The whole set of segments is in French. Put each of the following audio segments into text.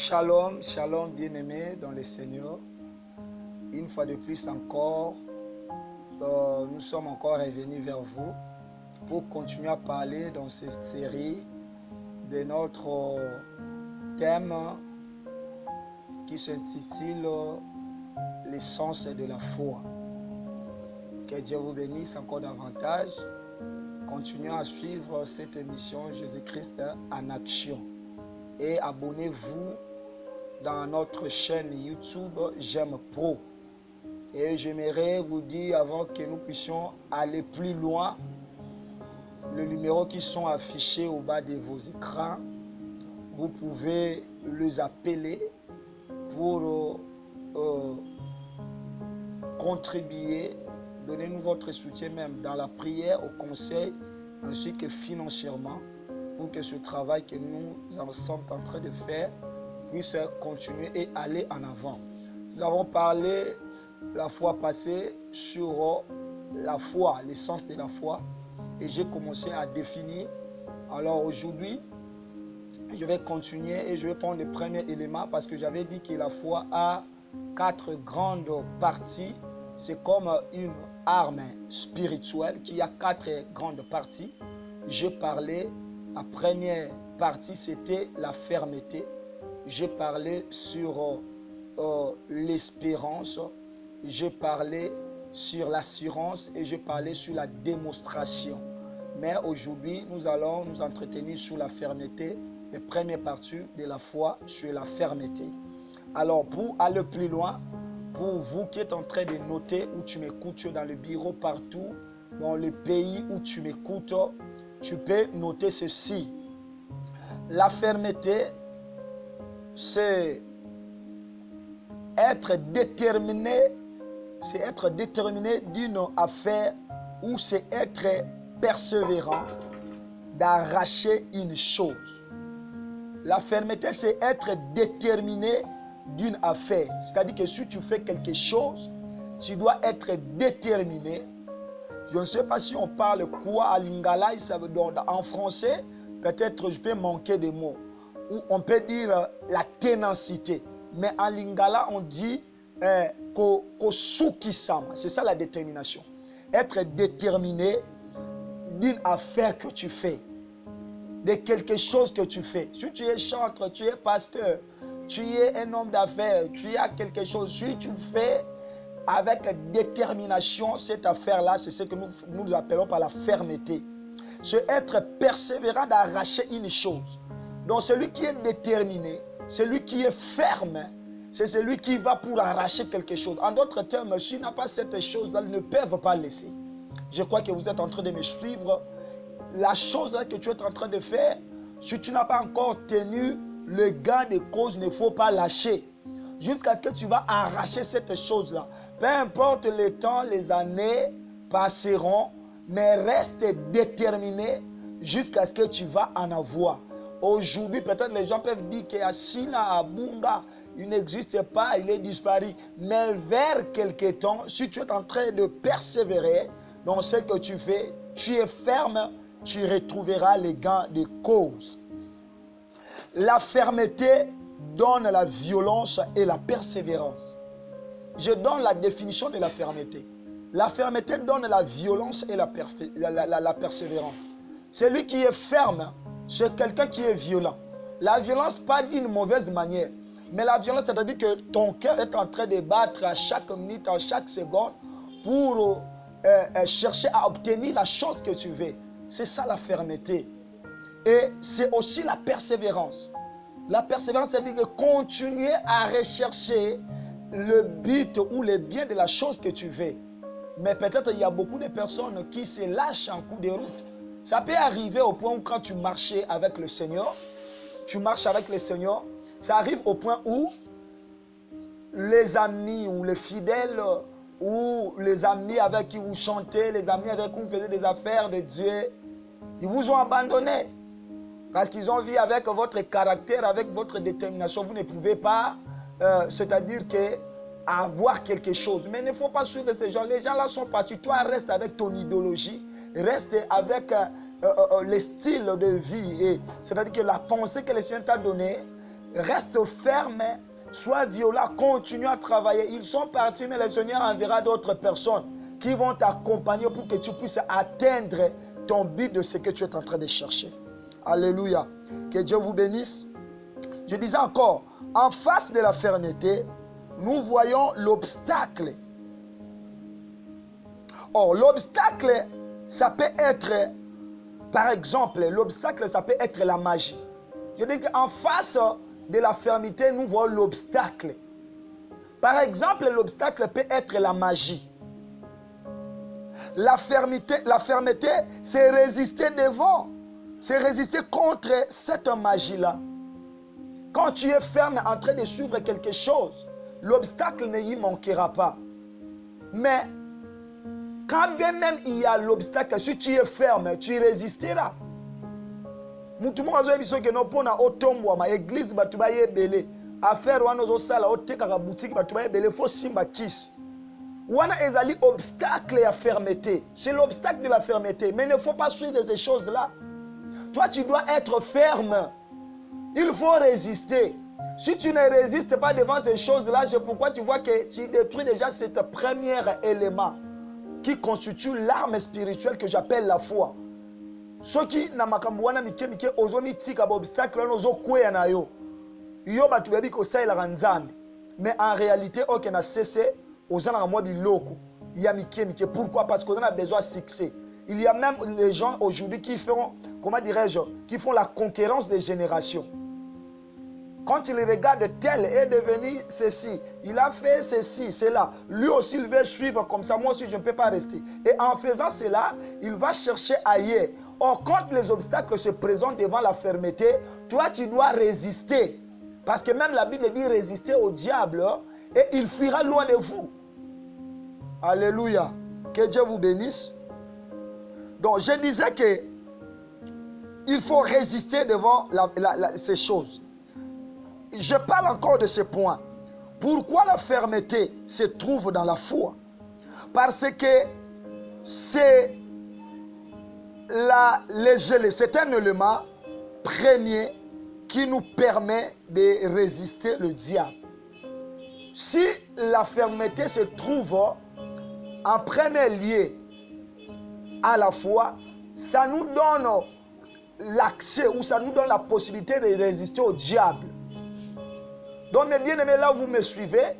Shalom, shalom bien-aimés dans le Seigneur. Une fois de plus encore, nous sommes encore revenus vers vous pour continuer à parler dans cette série de notre thème qui s'intitule l'essence de la foi. Que Dieu vous bénisse encore davantage. Continuez à suivre cette émission Jésus-Christ en action. Et abonnez-vous dans notre chaîne YouTube J'aime Pro. Et j'aimerais vous dire, avant que nous puissions aller plus loin, les numéros qui sont affichés au bas de vos écrans, vous pouvez les appeler pour contribuer, donnez-nous votre soutien même dans la prière, au conseil, ainsi que financièrement, pour que ce travail que nous sommes en train de faire puisse continuer et aller en avant. Nous avons parlé la fois passée sur la foi, l'essence de la foi, et j'ai commencé à définir. Alors aujourd'hui, je vais continuer et je vais prendre le premier élément parce que j'avais dit que la foi a 4 grandes parties. C'est comme une arme spirituelle qui a 4 grandes parties. J'ai parlé, la première partie c'était la fermeté. J'ai parlé sur l'espérance. J'ai parlé sur l'assurance et j'ai parlé sur la démonstration. Mais aujourd'hui, nous allons nous entretenir sur la fermeté. La première partie de la foi sur la fermeté. Alors, pour aller plus loin, pour vous qui êtes en train de noter où tu m'écoutes, dans le bureau, partout, dans le pays où tu m'écoutes, tu peux noter ceci. La fermeté, c'est être déterminé d'une affaire ou c'est être persévérant d'arracher une chose. La fermeté, c'est être déterminé d'une affaire. C'est-à-dire que si tu fais quelque chose, tu dois être déterminé. Je ne sais pas si on parle quoi à lingala, en français, peut-être je peux manquer de mots. Ou on peut dire la ténacité. Mais en lingala, on dit kosukisama. C'est ça la détermination. Être déterminé d'une affaire que tu fais, de quelque chose que tu fais. Si tu es chanteur, tu es pasteur, tu es un homme d'affaires, tu as quelque chose, si tu fais avec détermination cette affaire-là, c'est ce que nous appelons par la fermeté. C'est être persévérant d'arracher une chose. Donc celui qui est déterminé, celui qui est ferme, c'est celui qui va pour arracher quelque chose. En d'autres termes, s'il n'a pas cette chose-là, ils ne peuvent pas laisser. Je crois que vous êtes en train de me suivre. La chose que tu es en train de faire, si tu n'as pas encore tenu le gain de cause, il ne faut pas lâcher. Jusqu'à ce que tu vas arracher cette chose-là. Peu importe le temps, les années passeront, mais reste déterminé jusqu'à ce que tu vas en avoir. Aujourd'hui, peut-être les gens peuvent dire qu'Assina Abunga, il n'existe pas, il est disparu. Mais vers quelque temps, si tu es en train de persévérer dans ce que tu fais, tu es ferme, tu retrouveras les gains de cause. La fermeté donne la violence et la persévérance. Je donne la définition de la fermeté. La fermeté donne la violence et la persévérance. Celui qui est ferme, c'est quelqu'un qui est violent. La violence, pas d'une mauvaise manière, mais la violence, c'est-à-dire que ton cœur est en train de battre à chaque minute, à chaque seconde, pour chercher à obtenir la chose que tu veux. C'est ça la fermeté. Et c'est aussi la persévérance. La persévérance, c'est-à-dire que continuer à rechercher le but ou le bien de la chose que tu veux. Mais peut-être il y a beaucoup de personnes qui se lâchent en cours de route. Ça peut arriver au point où quand tu marchais avec le Seigneur, tu marches avec le Seigneur, ça arrive au point où les amis ou les fidèles ou les amis avec qui vous chantez, les amis avec qui vous faisiez des affaires de Dieu, ils vous ont abandonné. Parce qu'ils ont vu avec votre caractère, avec votre détermination, vous ne pouvez pas, c'est-à-dire que avoir quelque chose. Mais il ne faut pas suivre ces gens. Les gens là sont partis. Toi, reste avec ton idéologie, reste avec le style de vie. C'est-à-dire que la pensée que le Seigneur t'a donnée, reste ferme, sois violent, continue à travailler. Ils sont partis, mais le Seigneur enverra d'autres personnes qui vont t'accompagner pour que tu puisses atteindre ton but de ce que tu es en train de chercher. Alléluia. Que Dieu vous bénisse. Je disais encore, en face de la fermeté, nous voyons l'obstacle. Or, l'obstacle, ça peut être, par exemple, l'obstacle, ça peut être la magie. Je dis qu'en face de la fermeté, nous voyons l'obstacle. Par exemple, l'obstacle peut être la magie. La fermeté, c'est résister devant. C'est résister contre cette magie-là. Quand tu es ferme en train de suivre quelque chose, l'obstacle ne y manquera pas. Mais, quand bien même il y a l'obstacle, si tu es ferme, tu résisteras. Mutumu azo ebiso ke no pona otombwa ma église batu ba yebele affaire wana zo sala oteka ka boutique batu ba yebele fo simba kiss. Wana ezali obstacle à fermeté. C'est l'obstacle de la fermeté, mais il ne faut pas suivre ces choses-là. Toi tu dois être ferme. Il faut résister. Si tu ne résistes pas devant ces choses-là, c'est pourquoi tu vois que tu détruis déjà cet premier élément qui constitue l'arme spirituelle que j'appelle la foi. Ceux qui na makambo wana mike ozomi tika ba obstacle wana ozokweya na yo. Yo batu bebi ko saila nzambe. Mais en réalité aucun a cessé ozana mwa biloko. Ya mike. Pourquoi? Parce qu'on a besoin de succès. Il y a même des gens aujourd'hui qui font, comment dirais-je, qui font la concurrence des générations. Quand il regarde tel est devenu ceci, il a fait ceci, cela. Lui aussi, il veut suivre comme ça. Moi aussi, je ne peux pas rester. Et en faisant cela, il va chercher ailleurs. Or, quand les obstacles se présentent devant la fermeté, toi, tu dois résister. Parce que même la Bible dit résister au diable et il fuira loin de vous. Alléluia. Que Dieu vous bénisse. Donc, je disais que il faut résister devant ces choses. Je parle encore de ce point. Pourquoi la fermeté se trouve dans la foi? Parce que c'est un élément premier qui nous permet de résister le diable. Si la fermeté se trouve en premier lieu à la foi, ça nous donne l'accès ou ça nous donne la possibilité de résister au diable. Donc mes bien-aimés, là où vous me suivez,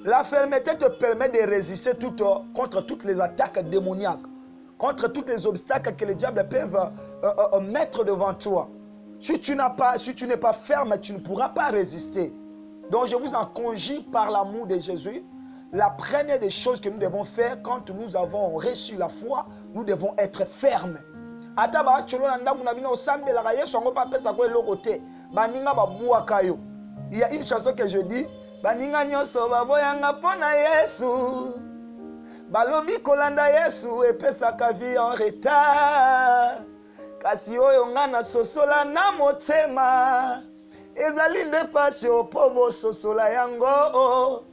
la fermeté te permet de résister contre toutes les attaques démoniaques, contre tous les obstacles que les diables peuvent mettre devant toi. Si tu n'es pas ferme, tu ne pourras pas résister. Donc je vous en conjure par l'amour de Jésus. La première des choses que nous devons faire quand nous avons reçu la foi, nous devons être fermes. Il y a une chanson que je dis, baninga nyonso baboyanga pona Yesu. Balobi kolanda Yesu epesaka vie en retard. Kasi oyo ngana sosola na motema. Ezali nde passion po sosola yango.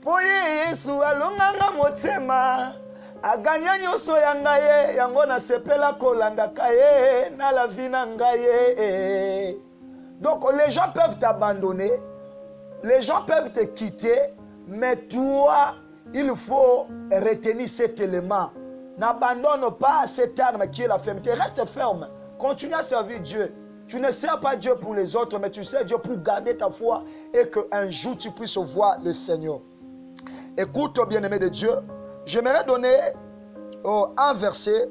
Po Yesu alonganga motema. Aganya nyonso yanga ye yango na sepela kolanda kaye na la vie na ngaye. Donc les gens peuvent t'abandonner, les gens peuvent te quitter, mais toi, il faut retenir cet élément. N'abandonne pas cette arme qui est la fermeté. Reste ferme, continue à servir Dieu. Tu ne sers pas Dieu pour les autres, mais tu sers Dieu pour garder ta foi et qu'un jour tu puisses voir le Seigneur. Écoute, bien-aimé de Dieu, j'aimerais donner un verset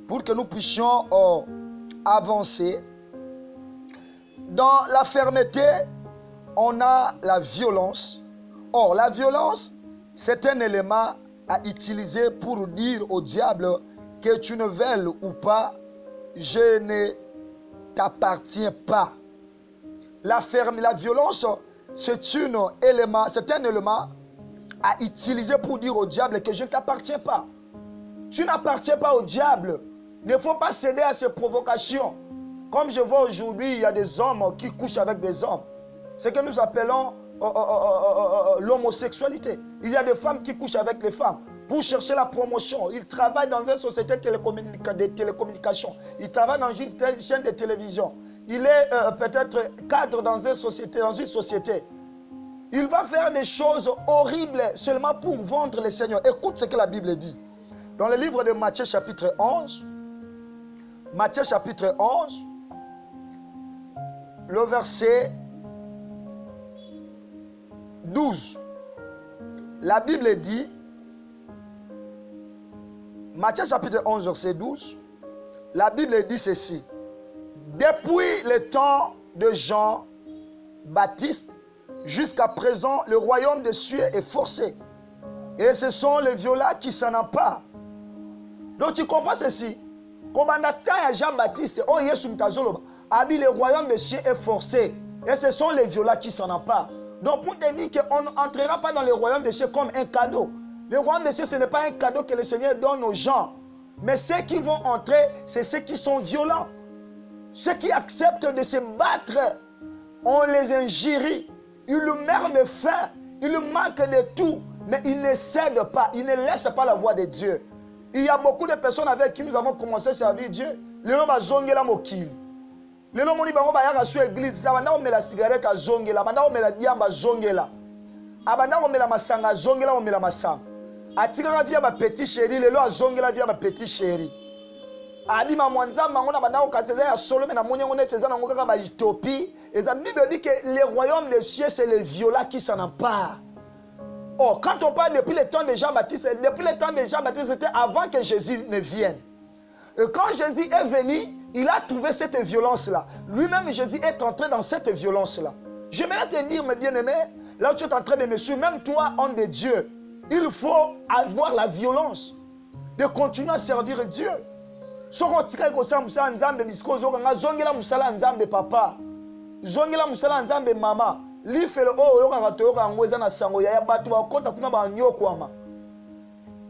pour que nous puissions avancer. Dans la fermeté, on a la violence. Or, la violence, c'est un élément à utiliser pour dire au diable que tu ne veuilles ou pas, je ne t'appartiens pas. La violence, c'est un élément à utiliser pour dire au diable que je ne t'appartiens pas. Tu n'appartiens pas au diable. Il ne faut pas céder à ses provocations. Comme je vois aujourd'hui, il y a des hommes qui couchent avec des hommes. C'est ce que nous appelons l'homosexualité. Il y a des femmes qui couchent avec les femmes pour chercher la promotion. Ils travaillent dans une société de télécommunications. Ils travaillent dans une chaîne de télévision. il est peut-être cadre dans une société. Il va faire des choses horribles seulement pour vendre le Seigneur. Écoute ce que la Bible dit. Dans le livre de Matthieu chapitre 11, Matthieu chapitre 11, le verset 12. La Bible dit, Matthieu chapitre 11, verset 12, la Bible dit ceci. Depuis le temps de Jean-Baptiste, jusqu'à présent, le royaume des cieux est forcé. Et ce sont les violents qui s'en emparent. Donc tu comprends ceci. Comme en attend Jean-Baptiste, oh Yesu Mtazoloba, le royaume des cieux est forcé. Et ce sont les violents qui s'en emparent. Donc pour te dire qu'on n'entrera pas dans le royaume des cieux comme un cadeau. Le royaume des cieux, ce n'est pas un cadeau que le Seigneur donne aux gens. Mais ceux qui vont entrer, c'est ceux qui sont violents. Ceux qui acceptent de se battre, on les injurie. Ils meurent de faim. Ils manquent de tout. Mais ils ne cèdent pas. Ils ne laissent pas la voix de Dieu. Il y a beaucoup de personnes avec qui nous avons commencé à servir Dieu. Les gens vont zongela mokili. Les gens vont dire que l'église, la banda omela cigarette à zongela, la banda omela diamba zongela. Abanda omela masanga zongela omela masanga. Atika via ba petit chéri, les gens zongela via ba petit chéri. Abi mamwanza mangona banda okaseza ya solo mais na monyengo neteza na ngokaka ba utopie. Et la Bible dit que le royaume des cieux c'est les violents qui s'en emparent. Oh, quand on parle depuis le temps de Jean-Baptiste, c'était avant que Jésus ne vienne. Et quand Jésus est venu, il a trouvé cette violence-là. Lui-même, Jésus est entré dans cette violence-là. J'aimerais te dire, mes bien-aimés, là où tu es en train de me suivre, même toi, homme de Dieu, il faut avoir la violence de continuer à servir Dieu. Soko tika ko sa musala nzambe bisiko zokanga zongela musala nzambe papa. Zongela musala nzambe mama. Lifelo o yoka toyoka ngweza na sango ya batu bakota kuna ba nyokwama.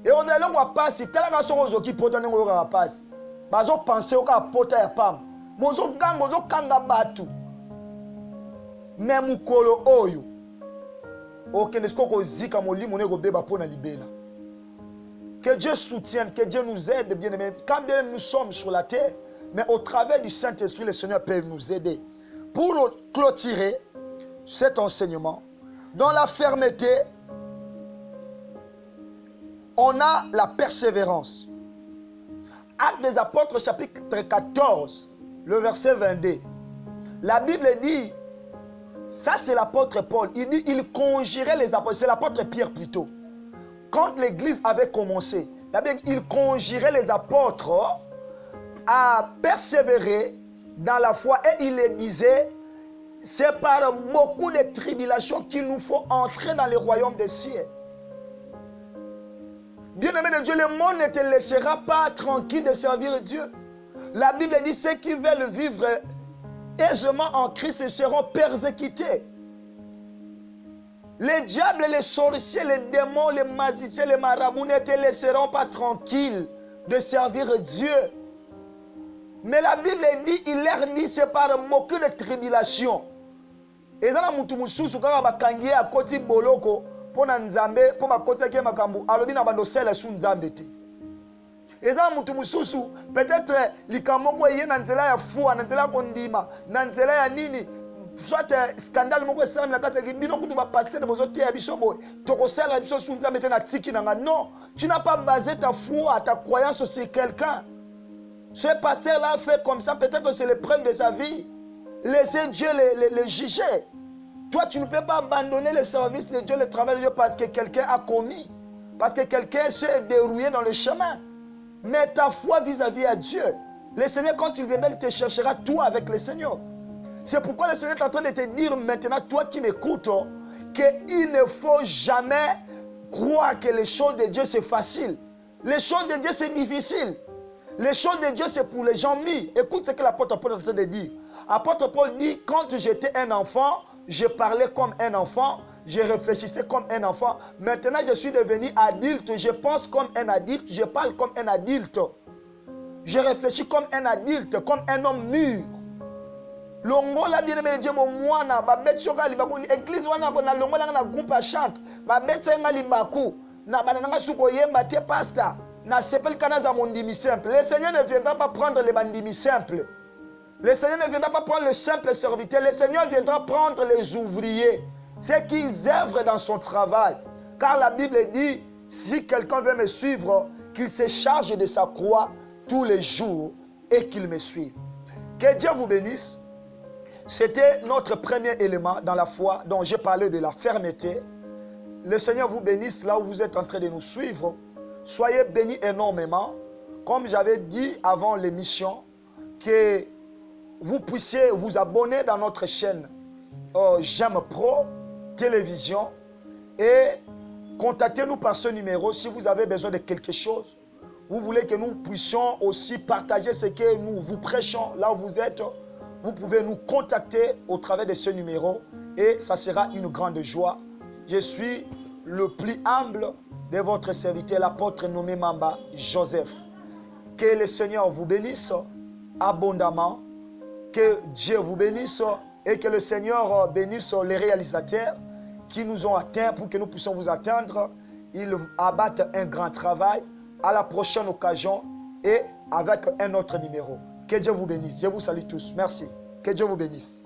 Et on a l'homme passe tala ka soko zoki pota nengo yoka passe. Bazo penser oka pota ya pam. Mozo gango zo kanga batu. Même kolo oyo. Okende skoko zika molimo nego beba pona libela. Que Dieu soutienne, que Dieu nous aide, bien-aimés. Quand bien nous sommes sur la terre, mais au travers du Saint-Esprit, le Seigneur peut nous aider. Pour clôturer cet enseignement, dans la fermeté, on a la persévérance. Actes des Apôtres, chapitre 14, le verset 22. La Bible dit, ça c'est l'apôtre Paul, il dit, il conjurait les apôtres, c'est l'apôtre Pierre plutôt. Quand l'église avait commencé, il conjurait les apôtres à persévérer dans la foi et il les disait, c'est par beaucoup de tribulations qu'il nous faut entrer dans le royaume des cieux. Bien-aimé de Dieu, le monde ne te laissera pas tranquille de servir Dieu. La Bible dit, ceux qui veulent vivre aisément en Christ seront persécutés. Les diables, les sorciers, les démons, les magiciens, les marabouts ne te laisseront pas tranquille de servir Dieu. Mais la Bible dit, il leur dit, c'est par beaucoup de tribulations. Et ça, mutu mususu kaka bakangie à côté boloko pour nzambe pour bakoti ke makambu alobi na bando sele su nzambe te. Et ça, mutu mususu peut-être likamoko yé na nzela ya fua na nzela kondima na nzela ya nini. Soit scandale moko esala na kata ki bino kutu ba pasteur bozo te ya biso boy toko sala biso su nzambe te na tiki nanga. Non, tu n'as pas basé ta foi, ta croyance sur quelqu'un. Ce pasteur-là fait comme ça, peut-être c'est l'épreuve de sa vie. Laissez Dieu le juger. Toi, tu ne peux pas abandonner le service de Dieu, le travail de Dieu parce que quelqu'un a commis. Parce que quelqu'un s'est dérouillé dans le chemin. Mais ta foi vis-à-vis à Dieu. Le Seigneur, quand il viendra, il te cherchera toi avec le Seigneur. C'est pourquoi le Seigneur est en train de te dire maintenant, toi qui m'écoutes, qu'il ne faut jamais croire que les choses de Dieu c'est facile. Les choses de Dieu c'est difficile. Les choses de Dieu c'est pour les gens mis. Écoute ce que l'apôtre Paul est en train de dire. L'apôtre Paul dit, quand j'étais un enfant, je parlais comme un enfant, je réfléchissais comme un enfant. Maintenant je suis devenu adulte, je pense comme un adulte, je parle comme un adulte. Je réfléchis comme un adulte, comme un homme mûr. Longo la bien-aimé Dieu mon mwana ba bet soka libaku église wana ko na longo na groupe à chante ba bet senga libaku na bananga suko yemba te pasteur na sepel kana za mondimi simple. Le Seigneur ne viendra pas prendre les bandimi simples. Le Seigneur ne viendra pas prendre le simple serviteur. Le Seigneur viendra prendre les ouvriers, ceux qui œuvrent dans son travail. Car la Bible dit, si quelqu'un veut me suivre, qu'il se charge de sa croix tous les jours et qu'il me suive. Que Dieu vous bénisse. C'était notre premier élément dans la foi dont j'ai parlé de la fermeté. Le Seigneur vous bénisse là où vous êtes en train de nous suivre. Soyez bénis énormément. Comme j'avais dit avant l'émission, que vous puissiez vous abonner dans notre chaîne J'aime Pro Télévision et contactez-nous par ce numéro si vous avez besoin de quelque chose. Vous voulez que nous puissions aussi partager ce que nous vous prêchons là où vous êtes. Vous pouvez nous contacter au travers de ce numéro et ça sera une grande joie. Je suis le plus humble de votre serviteur, l'apôtre nommé Mamba Joseph. Que le Seigneur vous bénisse abondamment. Que Dieu vous bénisse et que le Seigneur bénisse les réalisateurs qui nous ont atteints pour que nous puissions vous atteindre. Ils abattent un grand travail. À la prochaine occasion et avec un autre numéro. Que Dieu vous bénisse. Je vous salue tous. Merci. Que Dieu vous bénisse.